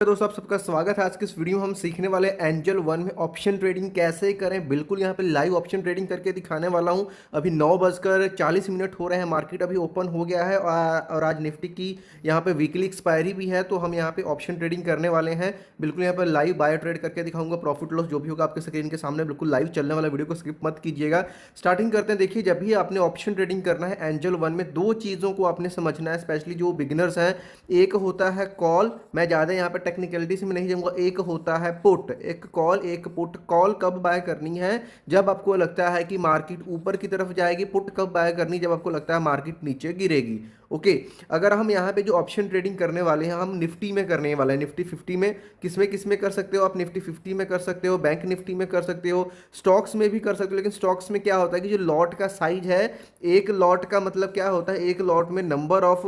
दोस्तों आप सबका स्वागत है। आज के इस वीडियो में हम सीखने वाले एंजल वन में ऑप्शन ट्रेडिंग कैसे करें। बिल्कुल यहाँ पे लाइव ऑप्शन ट्रेडिंग करके दिखाने वाला हूँ। अभी 9:40 हो रहे हैं, मार्केट अभी ओपन हो गया है और आज निफ्टी की यहाँ पे वीकली एक्सपायरी भी है, तो हम यहाँ पे ऑप्शन ट्रेडिंग करने वाले हैं। बिल्कुल यहाँ पे लाइव बाय ट्रेड करके दिखाऊंगा। प्रॉफिट लॉस जो भी होगा आपके स्क्रीन के सामने बिल्कुल लाइव चलने वाला, वीडियो को स्किप मत कीजिएगा। स्टार्टिंग करते हैं। देखिए, जब भी आपने ऑप्शन ट्रेडिंग करना है एंजल वन में, दो चीज़ों को आपने समझना है, स्पेशली जो बिगिनर्स हैं। एक होता है कॉल, मैं ज़्यादा यहाँ पे टेक्निकलिटीज में नहीं जाऊंगा। एक होता है पुट, एक कॉल एक पुट। कॉल कब बाय करनी है? जब आपको लगता है कि मार्केट ऊपर की तरफ जाएगी। पुट कब बाय करनी? जब आपको लगता है मार्केट नीचे गिरेगी। ओके, अगर हम यहाँ पे जो ऑप्शन ट्रेडिंग करने वाले हैं, हम निफ्टी में करने वाले हैं। निफ्टी 50 में किस में कर सकते हो आप? निफ्टी 50 में कर सकते हो, बैंक निफ्टी में कर सकते हो, स्टॉक्स में भी कर सकते हो। लेकिन स्टॉक्स में क्या होता है कि जो लॉट का साइज है, एक लॉट का मतलब क्या होता है, एक लॉट में नंबर ऑफ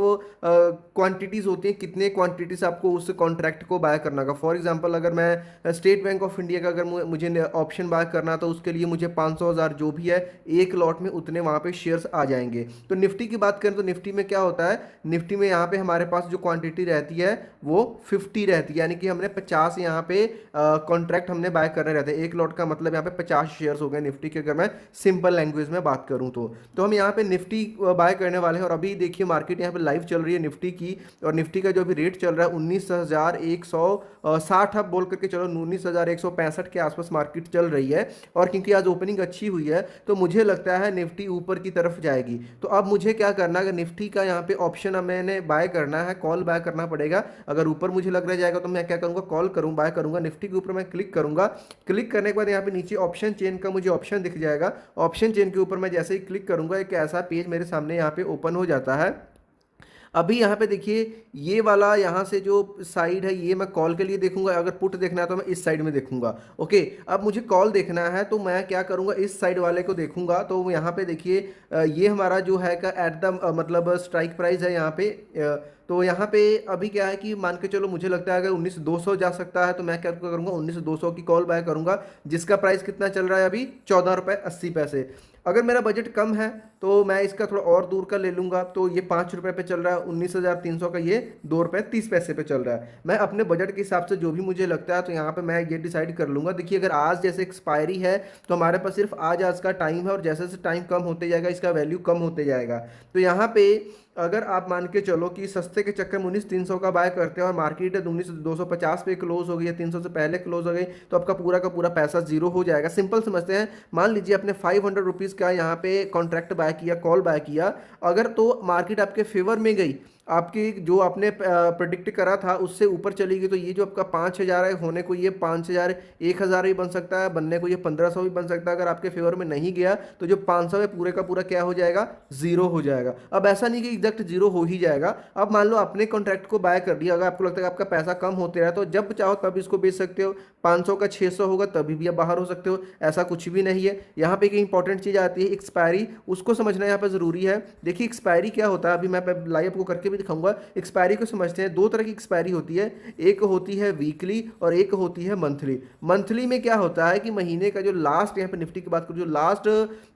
क्वांटिटीज होती हैं। कितने क्वांटिटीज आपको उस कॉन्ट्रैक्ट को बाय करना का। फॉर एग्जांपल, अगर मैं स्टेट बैंक ऑफ इंडिया का अगर मुझे ऑप्शन बाय करना, तो उसके लिए मुझे 500,000 जो भी है एक लॉट में उतने वहां पे शेयर्स आ जाएंगे। तो निफ्टी की बात करें तो निफ्टी में क्या होता है, निफ्टी में यहाँ पे हमारे पास जो क्वांटिटी रहती है वो 50 रहती है, यानी कि हमने 50 यहाँ पे कॉन्ट्रैक्ट हमने बाय करने रहते हैं। एक लॉट का मतलब यहाँ पे 50 शेयर्स हो गए निफ्टी के, अगर मैं सिंपल लैंग्वेज में बात करूँ तो हम यहाँ पे निफ्टी बाय करने वाले हैं। और अभी देखिए मार्केट यहाँ पे लाइव चल रही है निफ्टी की, और निफ्टी का जो भी रेट चल रहा है 19,160, आप बोल करके चलो 19,165 के आसपास मार्केट चल रही है। और क्योंकि आज ओपनिंग अच्छी हुई है, तो मुझे लगता है निफ्टी ऊपर की तरफ जाएगी। तो अब मुझे क्या करना है, अगर निफ्टी का यहाँ पे ऑप्शन मैंने बाय करना है, कॉल बाय करना पड़ेगा। अगर ऊपर मुझे लग रहा जाएगा तो मैं क्या करूँगा, कॉल करूँ, बाय करूँगा। निफ्टी के ऊपर मैं क्लिक करूँगा। क्लिक करने के बाद यहाँ पे नीचे ऑप्शन चेन का मुझे ऑप्शन दिख जाएगा। ऑप्शन चेन के ऊपर मैं जैसे ही क्लिक करूँगा, एक ऐसा पेज मेरे सामने यहाँ पे ओपन हो जाता है। अभी यहाँ पे देखिए, ये वाला यहाँ से जो साइड है, ये मैं कॉल के लिए देखूंगा। अगर पुट देखना है तो मैं इस साइड में देखूंगा। ओके, अब मुझे कॉल देखना है तो मैं क्या करूंगा, इस साइड वाले को देखूंगा। तो यहाँ पे देखिए, ये हमारा जो है का एट द मतलब स्ट्राइक प्राइस है यहाँ पे। तो यहाँ पे अभी क्या है कि मान के चलो, मुझे लगता है अगर 19,200 जा सकता है, तो मैं क्या करूंगा, 19,200 की कॉल बाय करूंगा, जिसका प्राइस कितना चल रहा है अभी, 14 रुपये 80 पैसे। अगर मेरा बजट कम है तो मैं इसका थोड़ा और दूर का ले लूंगा। तो ये 5 रुपये पे चल रहा है, 19,300 का ये 2 रुपये 30 पैसे पे चल रहा है। मैं अपने बजट के हिसाब से जो भी मुझे लगता है, तो यहाँ पे मैं ये डिसाइड कर लूंगा। देखिए, अगर आज जैसे एक्सपायरी है, तो हमारे पास सिर्फ आज का टाइम है, और जैसे जैसे टाइम कम होते जाएगा इसका वैल्यू कम होते जाएगा। तो यहाँ पे अगर आप मान के चलो कि सस्ते के चक्कर में 19,300 का बाय करते हैं, और मार्केट 19,250 पे क्लोज हो गई है, 300 से पहले क्लोज हो गई, तो आपका पूरा का पूरा पैसा जीरो हो जाएगा। सिंपल समझते हैं। मान लीजिए आपने 500 रुपीज़ का यहाँ पे कॉन्ट्रैक्ट बाय किया, कॉल बाय किया, अगर तो मार्केट आपके फेवर में गई, आपकी जो आपने प्रिडिक्ट करा था उससे ऊपर चली गई, तो ये जो आपका 5,000 है, होने को ये 5,000 1,000 भी बन सकता है, बनने को ये 1,500 भी बन सकता है। अगर आपके फेवर में नहीं गया, तो जो 500 है पूरे का पूरा क्या हो जाएगा, जीरो हो जाएगा। अब ऐसा नहीं कि एग्जैक्ट जीरो हो ही जाएगा। अब मान लो अपने कॉन्ट्रैक्ट को बाय कर दिया, अगर आपको लगता है कि आपका पैसा कम होते रहा, तो जब चाहो तब इसको बेच सकते हो। 500 का 600 होगा तभी भी आप बाहर हो सकते हो, ऐसा कुछ भी नहीं है। यहाँ पे एक इंपॉर्टेंट चीज़ आती है, एक्सपायरी, उसको समझना यहाँ पे जरूरी है। देखिए एक्सपायरी क्या होता है, अभी मैं लाइव आपको करके भी दिखाऊंगा। एक्सपायरी को समझते हैं। दो तरह की एक्सपायरी होती है, एक होती है वीकली और एक होती है मंथली। मंथली में क्या होता है कि महीने का जो लास्ट, यहाँ पे निफ्टी की बात करूँ, जो लास्ट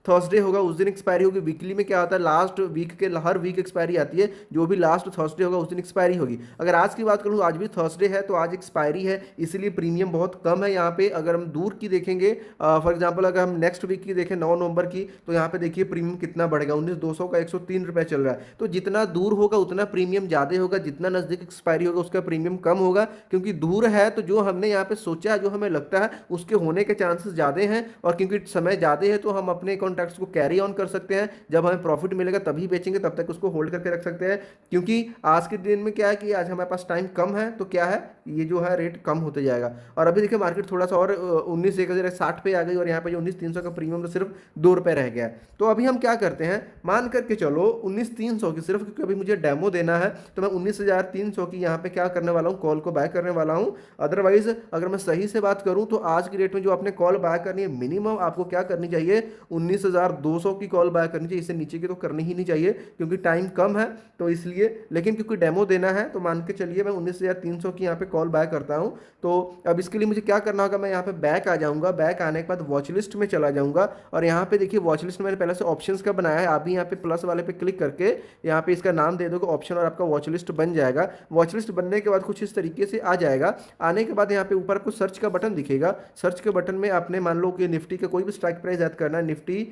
थर्सडे होगा उस दिन एक्सपायरी होगी। वीकली में क्या होता है, लास्ट वीक के हर वीक एक्सपायरी आती है, जो भी लास्ट थर्सडे होगा उस दिन एक्सपायरी होगी। अगर आज की बात करूँ, आज भी थर्सडे है, तो आज एक्सपायरी है, इसलिए प्रीमियम बहुत कम है यहाँ पे। अगर हम दूर की देखेंगे, फॉर एग्जाम्पल अगर हम नेक्स्ट वीक की देखें 9 नवंबर की, तो यहाँ पे देखिए प्रीमियम कितना बढ़ेगा, 19,200 का 103 रुपये चल रहा है। तो जितना दूर होगा उतना प्रीमियम ज़्यादा होगा, जितना नज़दीक एक्सपायरी होगा उसका प्रीमियम कम होगा। क्योंकि दूर है तो जो हमने यहाँ पे सोचा है, जो हमें लगता है, उसके होने के चांसेस ज़्यादा हैं। और क्योंकि समय ज़्यादा है, तो हम अपने कॉन्ट्रैक्ट्स को कैरी ऑन कर सकते हैं। जब हमें प्रॉफिट मिलेगा तभी बेचेंगे, तब तक उसको होल्ड करके रख सकते हैं। क्योंकि आज के दिन में क्या है कि आज हमारे पास टाइम कम है, तो क्या है, ये जो है रेट कम होते जाएगा। और अभी देखिए मार्केट थोड़ा सा और 19,160 पे आ गई, और यहाँ पे जो 19,300 का प्रीमियम तो सिर्फ 2 रुपये रह गया। तो अभी हम क्या करते हैं, मान करके चलो 19,300 की, सिर्फ क्योंकि अभी मुझे डेमो देना है, तो मैं 19,300 की यहाँ पे क्या करने वाला हूँ, कॉल को बाय करने वाला हूँ। अदरवाइज अगर मैं सही से बात करूँ, तो आज की डेट में जो आपने कॉल बाय करनी है, मिनिमम आपको क्या करनी चाहिए, 19,200 की कॉल बाय करनी चाहिए। इससे नीचे की तो करनी ही नहीं चाहिए, क्योंकि टाइम कम है, तो इसलिए। लेकिन क्योंकि डेमो देना है, तो मान के चलिए मैं 19,300 की यहाँ पे कॉल बाय करता हूँ। तो अब इसके लिए मुझे क्या करना होगा, मैं यहाँ पे बैक आ जाऊँगा। बैक आने के बाद वॉच लिस्ट में चला जाऊँगा, और यहाँ पे देखिए वॉच लिस्ट मैंने पहले से ऑप्शंस का बनाया है। आप भी यहाँ पे प्लस वाले पे क्लिक करके यहाँ पे इसका नाम दे दोगे ऑप्शन और आपका वॉच लिस्ट बन जाएगा। वॉच लिस्ट बनने के बाद कुछ इस तरीके से आ जाएगा। आने के बाद यहाँ पे ऊपर आपको सर्च का बटन दिखेगा। सर्च के बटन में आपने मान लो कि निफ्टी का कोई भी स्ट्राइक प्राइस ऐड करना है। निफ्टी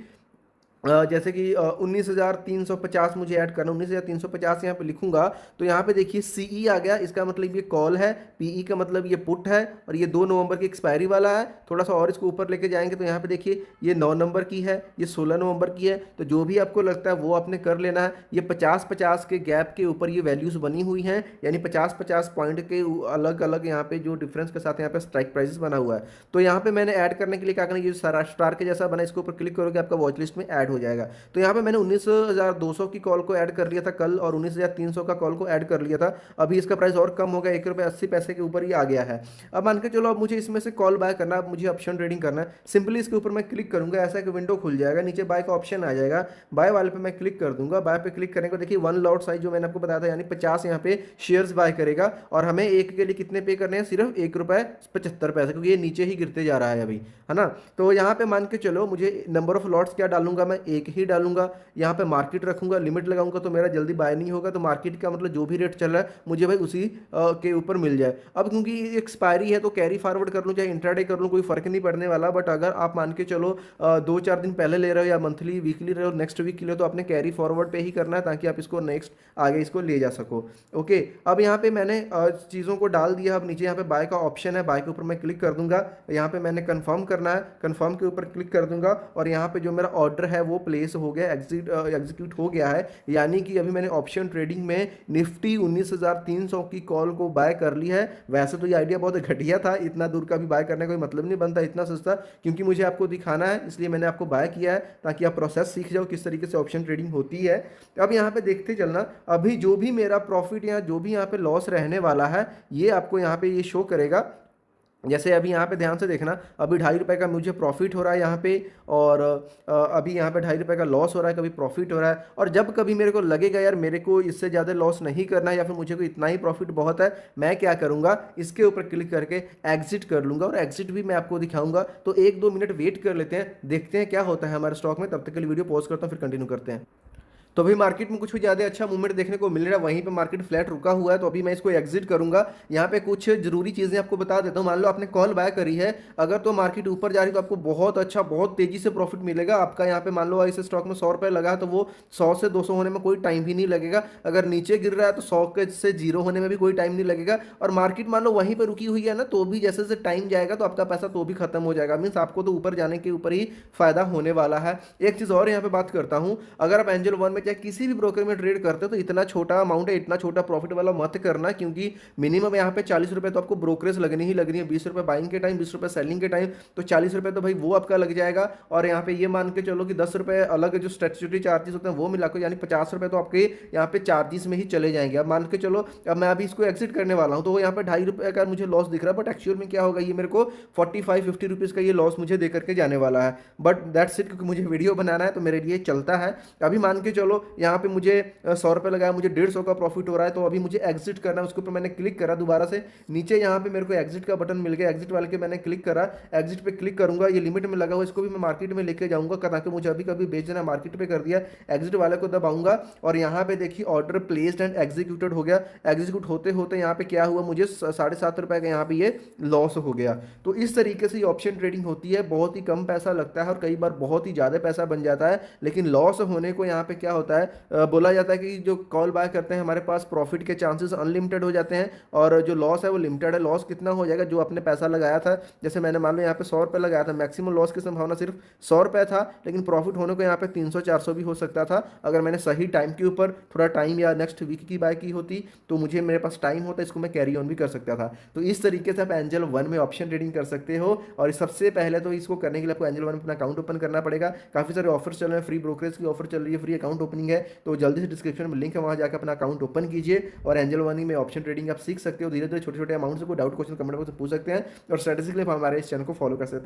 जैसे कि 19,350 मुझे ऐड करना, 19,350 यहाँ पे लिखूंगा तो यहाँ पे देखिए सीई आ गया, इसका मतलब ये कॉल है, पीई का मतलब ये पुट है, और ये 2 नवंबर की एक्सपायरी वाला है। थोड़ा सा और इसको ऊपर लेके जाएंगे तो यहाँ पे देखिए ये 9 नंबर की है, ये 16 नवंबर की है। तो जो भी आपको लगता है वो आपने कर लेना है। ये 50-50 के गैप के ऊपर ये वैल्यूज बनी हुई हैं, यानी 50-50 पॉइंट के अलग अलग यहाँ पे जो डिफरेंस के साथ यहाँ पे स्ट्राइक प्राइसेस बना हुआ है। तो यहाँ पे मैंने ऐड करने के लिए क्या करना है, ये सारा स्टार के जैसा बना, इसके ऊपर क्लिक करोगे आपका वॉच लिस्ट में ऐड हो जाएगा। तो यहाँ पे मैंने 19,200 की कॉल को ऐड कर लिया था कल, और 19,300 का कॉल को ऐड कर लिया था। अभी इसका प्राइस और कम हो गया, ₹1.80 के ऊपर ही आ गया है। अब मान के चलो अब मुझे इसमें से कॉल बाय करना है, अब मुझे ऑप्शन ट्रेडिंग करना है। सिंपली इसके ऊपर मैं क्लिक करूंगा, ऐसा एक विंडो खुल जाएगा, नीचे बाय का ऑप्शन आ जाएगा। बाय वाले पे मैं क्लिक कर दूंगा। बाय पे क्लिक करने को देखिए 1 लॉट साइज जो मैंने आपको बताया था, यानी 50 यहाँ पे शेयर्स बाय करेगा, और हमें एक के लिए कितने पे करने हैं, सिर्फ ₹1.75, क्योंकि ये नीचे ही गिरते जा रहा है अभी, है ना। तो यहाँ पे मान के चलो मुझे नंबर ऑफ लॉट्स क्या डालूंगा, मैं एक ही डालूंगा। यहाँ पे मार्केट रखूंगा, लिमिट लगाऊंगा तो मेरा जल्दी बाय नहीं होगा। तो मार्केट का मतलब जो भी रेट चल रहा है मुझे भाई उसी के ऊपर मिल जाए। अब क्योंकि एक्सपायरी है तो कैरी फॉरवर्ड कर लूँ चाहे इंट्राडे कर लूँ, कोई फर्क नहीं पड़ने वाला। बट अगर आप मान के चलो 2-4 दिन पहले ले रहे हो या मंथली वीकली रहे हो, नेक्स्ट वीक के लिए, तो आपने कैरी फॉरवर्ड पे ही करना है ताकि आप इसको नेक्स्ट आगे इसको ले जा सको। ओके, अब यहाँ पे मैंने चीज़ों को डाल दिया। अब नीचे यहाँ पे बाय का ऑप्शन है, बाय के ऊपर मैं क्लिक कर दूंगा। यहाँ पे मैंने कंफर्म करना है, कंफर्म के ऊपर क्लिक कर दूंगा, और यहाँ पे जो मेरा ऑर्डर है वो प्लेस हो गया, एग्जीक्यूट हो गया है। यानी कि अभी मैंने ऑप्शन ट्रेडिंग में निफ्टी 19,300 की कॉल को बाय कर ली है। वैसे तो ये आइडिया बहुत घटिया था, इतना दूर का भी बाय करने का कोई मतलब नहीं बनता इतना सस्ता, क्योंकि मुझे आपको दिखाना है इसलिए मैंने आपको बाय किया है, ताकि आप प्रोसेस सीख जाओ किस तरीके से ऑप्शन ट्रेडिंग होती है। अब यहाँ पे देखते चलना, अभी जो भी मेरा प्रॉफिट या जो भी यहाँ पे लॉस रहने वाला है ये आपको यहाँ पे ये शो करेगा। जैसे अभी यहाँ पे ध्यान से देखना, अभी ₹2.5 का मुझे प्रॉफिट हो रहा है यहाँ पे, और अभी यहाँ पे ₹2.5 का लॉस हो रहा है, कभी प्रॉफिट हो रहा है। और जब कभी मेरे को लगेगा यार मेरे को इससे ज़्यादा लॉस नहीं करना है, या फिर मुझे को इतना ही प्रॉफिट बहुत है, मैं क्या करूँगा, इसके ऊपर क्लिक करके एग्जिट कर लूँगा, और एग्जिट भी मैं आपको दिखाऊंगा। तो 1-2 मिनट वेट कर लेते हैं, देखते हैं क्या होता है हमारे स्टॉक में। तब तक के लिए वीडियो पॉज करता हूँ, फिर कंटिन्यू करते हैं। तो अभी मार्केट में कुछ भी ज़्यादा अच्छा मूवमेंट देखने को मिल रहा है, वहीं पे मार्केट फ्लैट रुका हुआ है। तो अभी मैं इसको एग्जिट करूंगा। यहाँ पे कुछ जरूरी चीज़ें आपको बता देता हूँ। मान लो आपने कॉल बाय करी है, अगर तो मार्केट ऊपर जा रही है तो आपको बहुत अच्छा, बहुत तेजी से प्रॉफिट मिलेगा आपका। यहाँ पे मान लो इस स्टॉक में ₹100 लगा है, तो वो 100 से 200 होने में कोई टाइम भी नहीं लगेगा। अगर नीचे गिर रहा है तो 100 से 0 होने में भी कोई टाइम नहीं लगेगा। और मार्केट मान लो वहीं पर रुकी हुई है ना, तो भी जैसे जैसे टाइम जाएगा तो आपका पैसा तो भी खत्म हो जाएगा। मीन्स आपको तो ऊपर जाने के ऊपर ही फायदा होने वाला है। एक चीज़ और यहाँ पे बात करता हूँ, अगर आप एंजल वन में चाहे किसी भी ब्रोकर में ट्रेड करते हो तो इतना छोटा अमाउंट है, इतना छोटा प्रॉफिट वाला मत करना, क्योंकि मिनिमम यहाँ पे ₹40 तो आपको ब्रोकरेज लगनी ही लगनी है। ₹20 बाइंग के टाइम, ₹20 सेलिंग के टाइम, तो ₹40 तो भाई वो आपका लग जाएगा। और यहाँ पे ये मान के चलो कि ₹10 अलग जो स्टैट्यूटरी चार्जेस होते हैं वो मिलाकर, यानी ₹50 तो आपके यहाँ पे चार्जेस में ही चले जाएंगे। अब मान के चलो अब मैं अभी इसको एक्सिट करने वाला हूँ, तो यहाँ पे ₹2.5 का मुझे लॉस दिख रहा है, बट एक्चुअल में क्या होगा, ये मेरे को 45-50 रुपीज़ का ये लॉस मुझे दे करके जाने वाला है। बट दैट्स इट, क्योंकि मुझे वीडियो बनाना है तो मेरे लिए चलता है। अभी मान के चलो यहाँ पे मुझे ₹100 लगाया, मुझे 150 का प्रॉफिट हो रहा है, तो अभी मुझे एग्जिट करना है। उसके ऊपर मैंने क्लिक करा दोबारा से, नीचे यहाँ पे मेरे को एग्जिट का बटन मिल गया, एग्जिट वाले के मैंने क्लिक करा, एग्जिट पे क्लिक करूंगा। ये लिमिट में लगा हुआ, इसको भी मैं मार्केट में लेके जाऊंगा, ताकि मुझे अभी कभी बेचना है, मार्केट पे कर दिया, एग्जिट वाले को दबाऊंगा, और यहाँ पे देखिए ऑर्डर प्लेस्ड एंड एग्जीक्यूटेड हो गया। एग्जीक्यूट होते होते यहाँ पे क्या हुआ, मुझे ₹7.5 का यहाँ पे ये लॉस हो गया। तो इस तरीके से ऑप्शन ट्रेडिंग होती है, बहुत ही कम पैसा लगता है और कई बार बहुत ही ज़्यादा पैसा बन जाता है। लेकिन लॉस होने को यहाँ पे क्या होता है, बोला जाता है कि जो कॉल बाय करते हैं हमारे पास प्रॉफिट के चांसेस अनलिमिटेड हो जाते हैं, और जो लॉस है वो लिमिटेड है। लॉस कितना हो जाएगा, जो आपने पैसा लगाया था, जैसे मैंने मान लो यहाँ पे ₹100 लगाया था, मैक्सिमम लॉस की संभावना सिर्फ ₹100 था, लेकिन प्रॉफिट होने को यहाँ पे 300-400 भी हो सकता था, अगर मैंने सही टाइम के ऊपर थोड़ा टाइम या नेक्स्ट वीक की बाय की होती, तो मुझे मेरे पास टाइम होता, इसको मैं कैरी ऑन भी कर सकता था। तो इस तरीके से आप एंजल वन में ऑप्शन ट्रेडिंग कर सकते हो। और सबसे पहले तो इसको करने के लिए आपको एंजल वन में अपना अकाउंट ओपन करना पड़ेगा। काफी सारे ऑफर्स चल रहे हैं, फ्री ब्रोकरेज की ऑफर चल रही है, फ्री अकाउंट ओपनिंग है, तो जल्दी से डिस्क्रिप्शन में लिंक है, वहां जाकर अपना अकाउंट ओपन कीजिए और एंजल वन में ऑप्शन ट्रेडिंग आप सीख सकते हो। धीरे धीरे छोटे छोटे अमाउंट से कोई डाउट क्वेश्चन कमेंट बॉक्स में पूछ सकते हैं, और स्ट्रेटेजी के लिए हमारे इस चैनल को फॉलो कर सकते हैं।